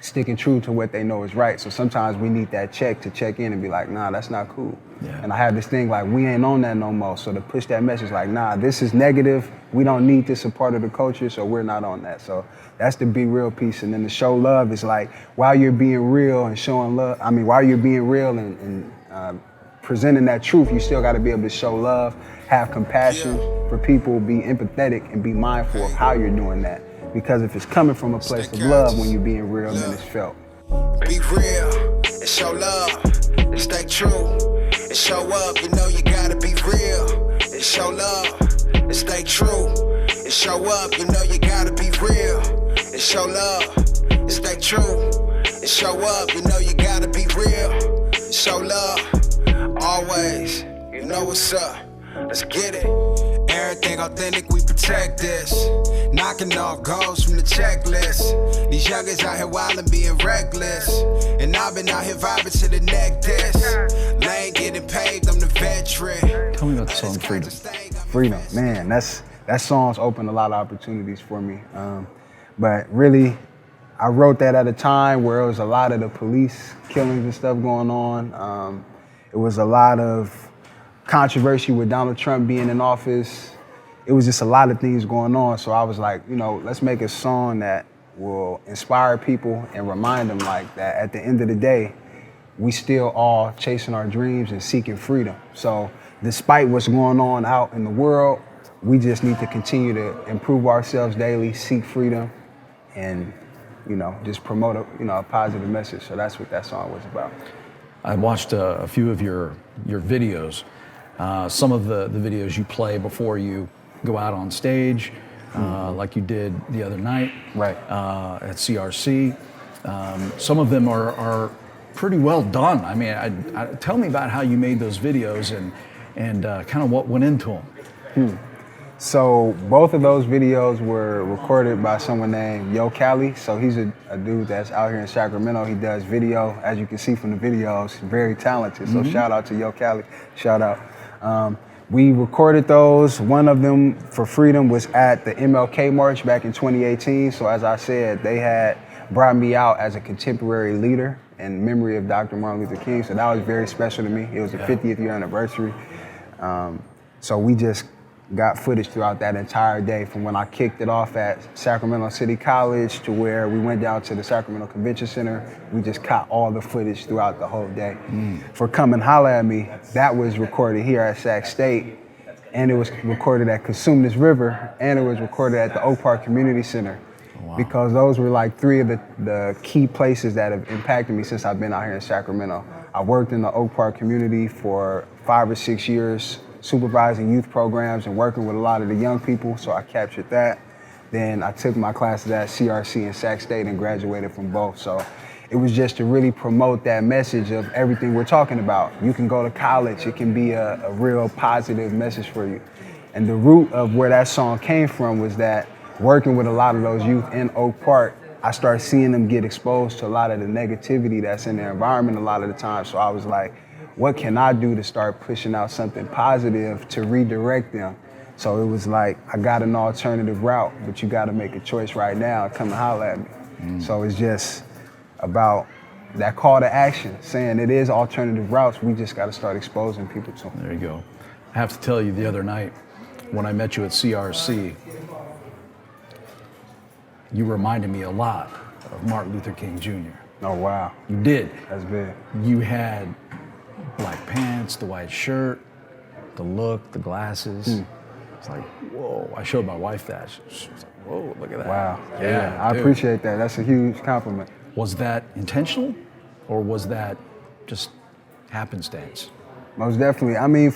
sticking true to what they know is right. So sometimes we need that check to check in and be like, nah, that's not cool. Yeah. And I have this thing like, we ain't on that no more. So to push that message like, nah, this is negative. We don't need this as a part of the culture, so we're not on that. So that's the be real piece. And then the show love is like, while you're being real and showing love, while you're being real and presenting that truth, you still got to be able to show love, have compassion for people, be empathetic, and be mindful of how you're doing that. Because if it's coming from a place of love, when you're being real, then it's felt. Be real and show love and stay true and show up. You know you gotta be real and show love and stay true and show up. You know you gotta be real and show love and stay true and show up. You know you gotta be real and show love always. You know what's up. Let's get it. Everything authentic, we protect this. Knocking off goals from the checklist. These youngers out here wildin', being reckless. And I've been out here vibing to the neck diss. Lane getting paved, I'm the veteran. Tell me about the song Freedom. Freedom, man, that song's opened a lot of opportunities for me. But really, I wrote that at a time where it was a lot of the police killings and stuff going on. It was a lot of controversy with Donald Trump being in office. It was just a lot of things going on. So I was like, you know, let's make a song that will inspire people and remind them like that at the end of the day, we still all chasing our dreams and seeking freedom. So despite what's going on out in the world, we just need to continue to improve ourselves daily, seek freedom, and, you know, just promote a positive message. So that's what that song was about. I watched a few of your videos. Some of the videos you play before you go out on stage, like you did the other night, right, at CRC. Some of them are pretty well done. I mean, tell me about how you made those videos and kind of what went into them. So both of those videos were recorded by someone named Yo Cali. So he's a dude that's out here in Sacramento. He does video, as you can see from the videos, very talented. So shout out to Yo Cali, shout out. We recorded those. One of them for Freedom was at the MLK March back in 2018. So as I said, they had brought me out as a contemporary leader in memory of Dr. Martin Luther King. So that was very special to me. It was the 50th year anniversary. So we just got footage throughout that entire day, from when I kicked it off at Sacramento City College to where we went down to the Sacramento Convention Center. We just caught all the footage throughout the whole day. For Come and Holla at Me, that was recorded here at Sac State, and it was recorded at Consci8us River, and it was recorded at the Oak Park Community Center. Wow. Because those were like three of the key places that have impacted me since I've been out here in Sacramento. I worked in the Oak Park community for 5 or 6 years, supervising youth programs and working with a lot of the young people, so I captured that. Then I took my classes at CRC and Sac State and graduated from both. So it was just to really promote that message of everything we're talking about. You can go to college, it can be a real positive message for you. And the root of where that song came from was that working with a lot of those youth in Oak Park, I started seeing them get exposed to a lot of the negativity that's in their environment a lot of the time. So I was like, what can I do to start pushing out something positive to redirect them? So it was like, I got an alternative route, but you got to make a choice right now. Come and holler at me. So it's just about that call to action, saying it is alternative routes. We just got to start exposing people to them. There you go. I have to tell you, the other night when I met you at CRC, you reminded me a lot of Martin Luther King Jr. Oh, wow. You did. That's big. You had black pants, the white shirt, the look, the glasses. It's like, whoa. I showed my wife that. She was like, whoa, look at that. Wow. Yeah, I appreciate that. That's a huge compliment. Was that intentional, or was that just happenstance? Most definitely. I mean,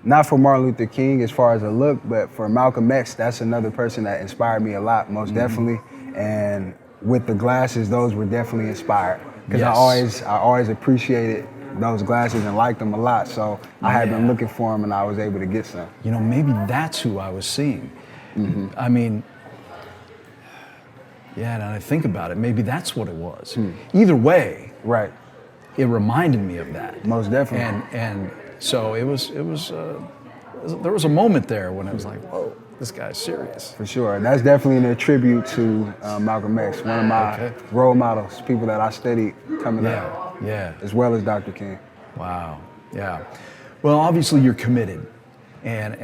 not for Martin Luther King as far as a look, but for Malcolm X, that's another person that inspired me a lot, most definitely. And with the glasses, those were definitely inspired. Because I always appreciated those glasses and liked them a lot. So I had been looking for them, and I was able to get some. You know, maybe that's who I was seeing. I mean, Yeah, and I think about it, maybe that's what it was. Either way, Right. it reminded me of that. Most definitely. And so it was there was a moment there when I was like, whoa, this guy's serious. For sure. That's definitely a tribute to Malcolm X, one of my role models, people that I studied coming up, as well as Dr. King. Wow. Yeah. Well, obviously you're committed, and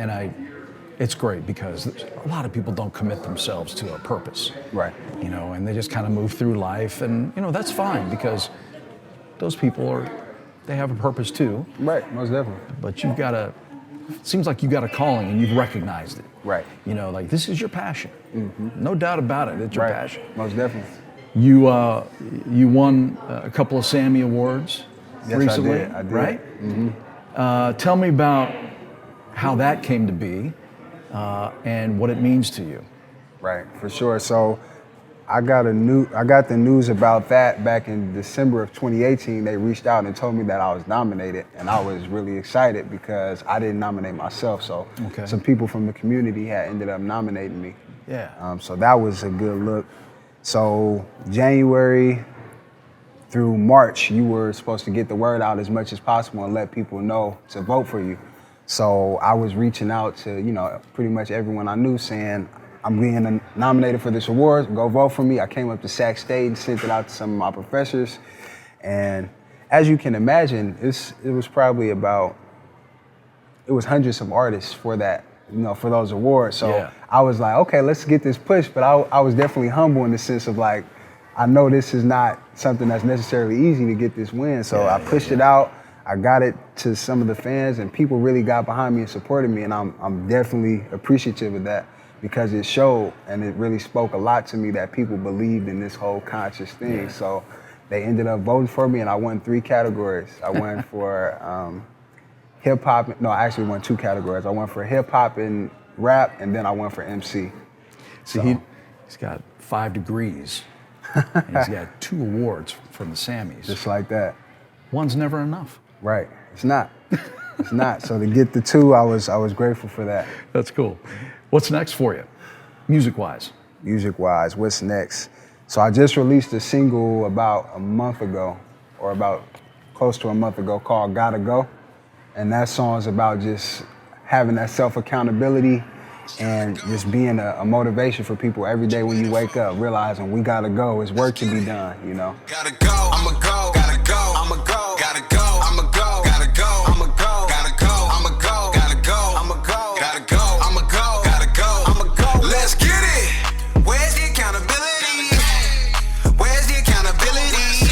it's great because a lot of people don't commit themselves to a purpose. Right. You know, and they just kind of move through life, and you know that's fine because those people they have a purpose too. Right. Most definitely. But it seems like you got a calling and you've recognized it. Right. You know, like this is your passion. No doubt about it. It's your passion. Most definitely. You won a couple of Sammy Awards recently, I did. Right? Tell me about how that came to be and what it means to you. Right, for sure. So I got the news about that back in December of 2018. They reached out and told me that I was nominated, and I was really excited because I didn't nominate myself. So some people from the community had ended up nominating me. Yeah. So that was a good look. So January through March, you were supposed to get the word out as much as possible and let people know to vote for you. So I was reaching out to, pretty much everyone I knew saying, I'm being nominated for this award, go vote for me. I came up to Sac State and sent it out to some of my professors. And as you can imagine, it was hundreds of artists for that, for those awards. So I was like, okay, let's get this push. But I was definitely humble in the sense of like, I know this is not something that's necessarily easy to get this win. So I pushed it out. I got it to some of the fans, and people really got behind me and supported me. And I'm definitely appreciative of that, because it showed and it really spoke a lot to me that people believed in this whole conscious thing. So they ended up voting for me, and I won 3 categories. I won for hip hop. No, I actually won 2 categories. I won for hip hop and rap, and then I won for MC. See, he's got 5 degrees, and he's got 2 awards from the Sammys. Just like that. One's never enough. Right. It's not. It's not. So to get the 2, I was grateful for that. That's cool. What's next for you, music-wise? Music-wise, what's next? So I just released a single about a month ago, or about close to a month ago, called Gotta Go. And that song is about just having that self-accountability and just being a motivation for people every day when you wake up, realizing we gotta go, there's work to be done, Gotta go, I'ma go, gotta go, I'ma go, gotta go, I'ma go, gotta go, I'ma go, gotta go, I'ma go, gotta go, I'ma go, gotta go, I'ma go, gotta go, I'ma go. Let's get it. Where's the accountability? Where's the accountability?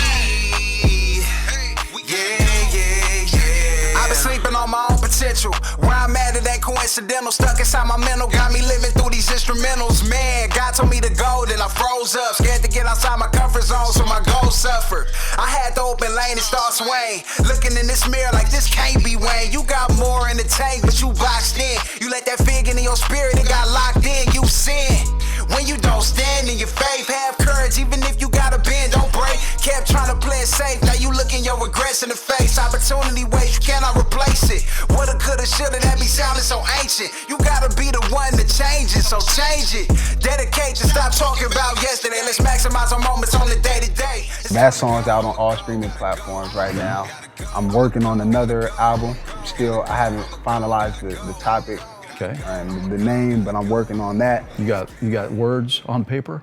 Yeah. I've been sleeping on my own potential. Where I'm at, it ain't coincidental. Stuck inside my mental, got me living through these instrumentals. Man, God told me to go, then I froze up. Scared to get outside my comfort zone, so my goals suffered. I had to open lane and start swaying. Looking in this mirror like this can't be Wayne. You got more in the tank, but you boxed in. You let that fear get in your spirit, it got locked in. You sin. When you don't stand in your faith, have courage, even if you gotta bend, don't break. Kept trying to play it safe, now you looking your regrets in the face. Opportunity waits, you cannot replace it. Woulda, coulda, shoulda, that be sounding so ancient. You gotta be the one to change it, so change it. Dedicate to stop talking about yesterday. Let's maximize our moments on the day-to-day. That song's out on all streaming platforms right now. I'm working on another album. I haven't finalized the topic. And the name, but I'm working on that. You got words on paper?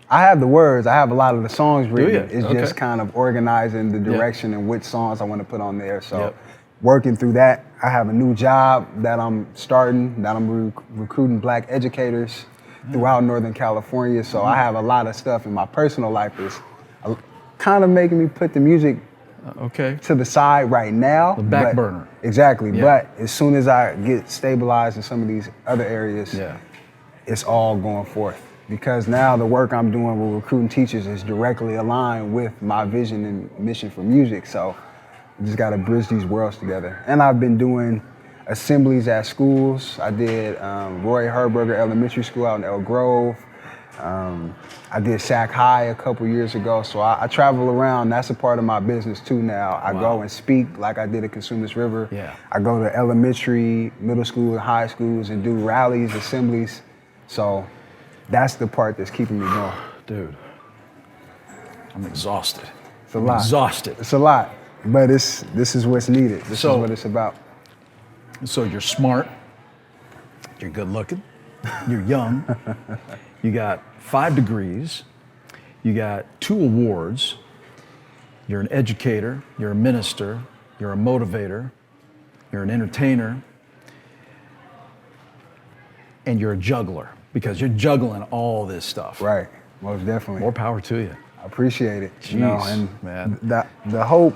I have the words. I have a lot of the songs written. Do you? It's just kind of organizing the direction and which songs I want to put on there. So working through that. I have a new job that I'm starting, that I'm recruiting Black educators throughout Northern California. So I have a lot of stuff in my personal life that's kind of making me put the music to the side right now. The back burner. Exactly. But as soon as I get stabilized in some of these other areas, it's all going forth. Because now the work I'm doing with recruiting teachers is directly aligned with my vision and mission for music. So I just got to bridge these worlds together. And I've been doing assemblies at schools. I did Roy Herberger Elementary School out in Elk Grove. I did Sac High a couple years ago, so I travel around. That's a part of my business too now. I go and speak like I did at Consci8us River. I go to elementary, middle school, and high schools and do rallies, assemblies. So that's the part that's keeping me going. Dude, I'm exhausted. It's a lot. Exhausted. It's a lot, but this is what's needed. This is what it's about. So you're smart, you're good looking, you're young, you got 5 degrees, you got 2 awards, you're an educator, you're a minister, you're a motivator, you're an entertainer, and you're a juggler, because you're juggling all this stuff. Right, most definitely. More power to you. I appreciate it. Jeez, and man. The hope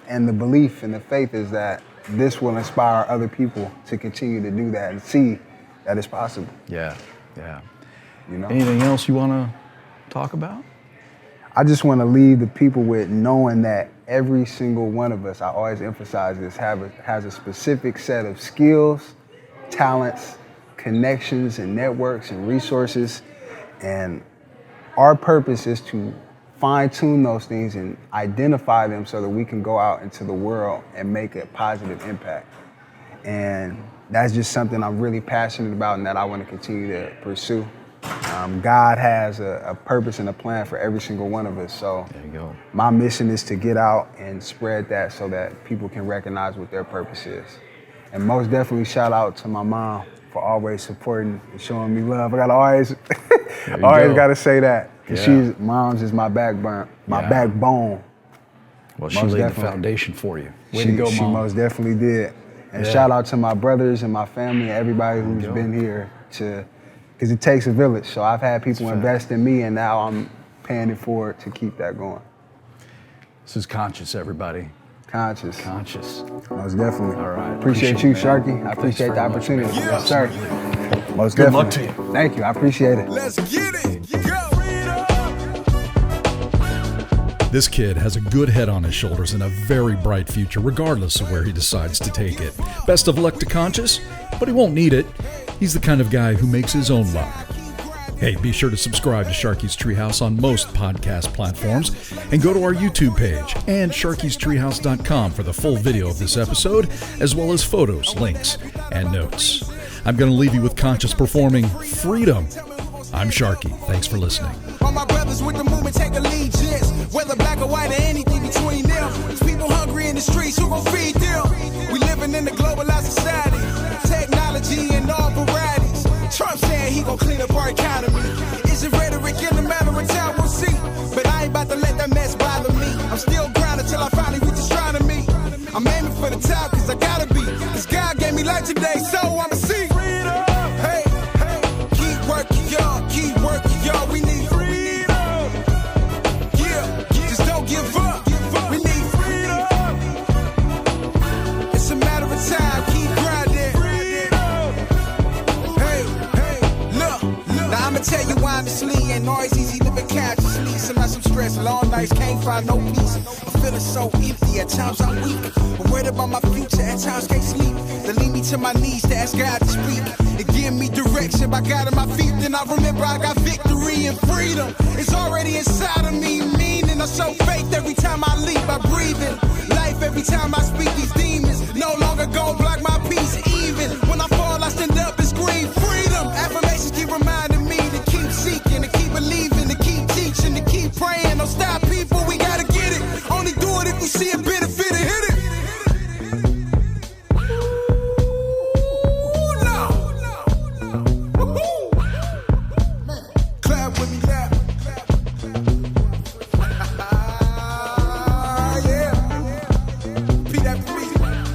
and the belief and the faith is that this will inspire other people to continue to do that and see that it's possible. Yeah. You know? Anything else you want to talk about? I just want to leave the people with knowing that every single one of us, I always emphasize this, has a specific set of skills, talents, connections, and networks and resources. And our purpose is to fine-tune those things and identify them so that we can go out into the world and make a positive impact. And that's just something I'm really passionate about and that I want to continue to pursue. God has a purpose and a plan for every single one of us. So there you go. My mission is to get out and spread that so that people can recognize what their purpose is. And most definitely shout out to my mom for always supporting and showing me love. I gotta always gotta say that. Because mom's is my backbone. Well, she laid the foundation for you. Way to go, Mom. She most definitely did. And shout out to my brothers and my family, everybody who's been here because it takes a village. So I've had people invest in me, and now I'm paying it forward to keep that going. This is Conscious, everybody. Conscious. Most definitely. All right. Appreciate you, Sharky. I appreciate the opportunity. Yes, sir. Most Good definitely. luck to you. Thank you. I appreciate it. Let's get it. Go. This kid has a good head on his shoulders and a very bright future, regardless of where he decides to take it. Best of luck to Conscious, but he won't need it. He's the kind of guy who makes his own luck. Hey, be sure to subscribe to Sharky's Treehouse on most podcast platforms and go to our YouTube page and sharkystreehouse.com for the full video of this episode, as well as photos, links, and notes. I'm going to leave you with Conscious performing Freedom. I'm Sharky. Thanks for listening. All my brothers with the movement take allegiance, whether black or white or anything between them. These people hungry in the streets, who gon' feed them? We living in a globalized society, technology in all varieties. Trump saying he gon' clean up our economy. Is it rhetoric in the matter of time? We'll see. But I ain't about to let that mess bother me. I'm still grinding till I finally reach astronomy. I'm aiming for the top cause I gotta be. Cause God gave me life today, so I'ma see. Hey, keep working, y'all. Keep working, y'all. We need freedom. Yeah, just don't give up. We need freedom. It's a matter of time. Keep grinding. Hey, look. Now I'ma tell you honestly, ain't always easy living consciously. Sometimes I'm stressed, long nights, can't find no peace. I'm feeling so empty, at times I'm weak. I'm worried about my future, at times can't sleep. They lead me to my knees to ask God to speak and give me direction by God at my feet. Then I remember I got victory and freedom. It's already inside of me, meaning I show faith every time I leap. I breathe in life every time I speak. These demons no longer gon' block my peace. Even when I fall, I stand up and scream freedom. Affirmations keep reminding me to keep seeking, to keep believing, to keep teaching, to keep praying. Don't stop, people, we gotta get it. Only do it if we see a benefit and hit it. Clap with me, clap. Yeah. Repeat after me.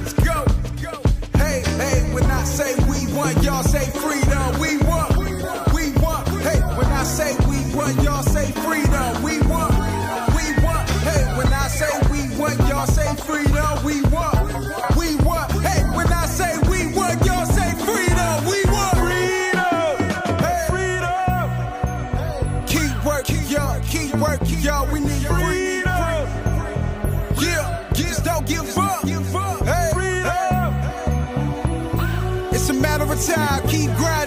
Let's go. Hey, when I say we want, y'all say freedom. We want. Hey, when I say we want, y'all say freedom. We want. Hey, when I say we want, y'all say freedom. We want. Hey, when I say we want, y'all say freedom. We want. Keep working, y'all. We need freedom. Yeah, just don't give up. Hey, it's a matter of time. Keep grinding.